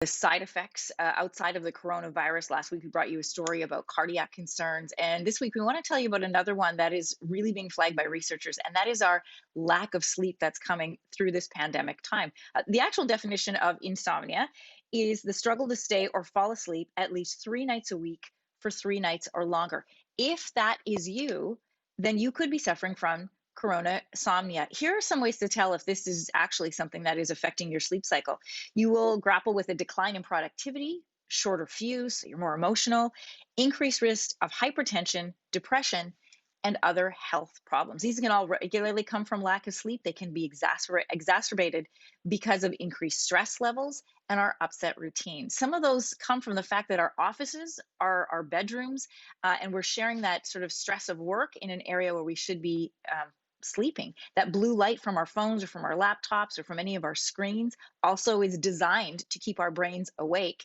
the side effects outside of the coronavirus. Last week, we brought you a story about cardiac concerns. And this week, we want to tell you about another one that is really being flagged by researchers, and that is our lack of sleep that's coming through this pandemic time. The actual definition of insomnia is the struggle to stay or fall asleep at least 3 nights a week for 3 nights or longer. If that is you, then you could be suffering from coronasomnia. Here are some ways to tell if this is actually something that is affecting your sleep cycle. You will grapple with a decline in productivity, shorter fuse, so you're more emotional, increased risk of hypertension, depression, and other health problems. These can all regularly come from lack of sleep. They can be exacerbated because of increased stress levels and our upset routine. Some of those come from the fact that our offices are our bedrooms, and we're sharing that sort of stress of work in an area where we should be sleeping. That blue light from our phones or from our laptops or from any of our screens also is designed to keep our brains awake.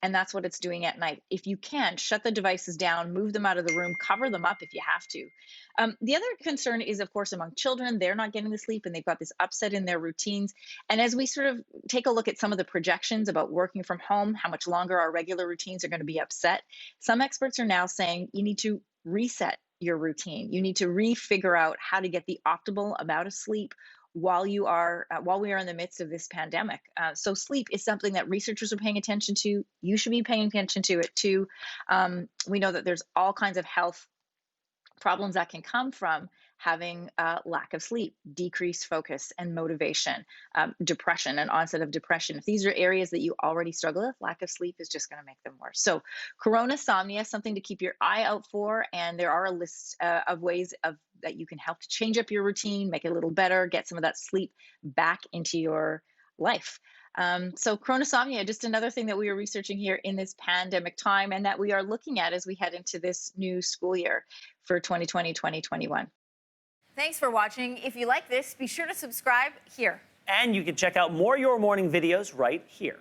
And that's what it's doing at night. If you can, shut the devices down, move them out of the room, cover them up if you have to. The other concern is, of course, among children. They're not getting the sleep and they've got this upset in their routines. And as we sort of take a look at some of the projections about working from home, how much longer our regular routines are going to be upset, some experts are now saying you need to reset your routine. You need to refigure out how to get the optimal amount of sleep while we are in the midst of this pandemic. So sleep is something that researchers are paying attention to. You should be paying attention to it too. We know that there's all kinds of health problems that can come from having lack of sleep, decreased focus and motivation, depression and onset of depression. If these are areas that you already struggle with, lack of sleep is just going to make them worse. So coronasomnia, something to keep your eye out for. And there are a list of ways that you can help to change up your routine, make it a little better, get some of that sleep back into your life. So chronosomnia, just another thing that we are researching here in this pandemic time and that we are looking at as we head into this new school year for 2020-2021. Thanks for watching. If you like this, be sure to subscribe here. And you can check out more Your Morning videos right here.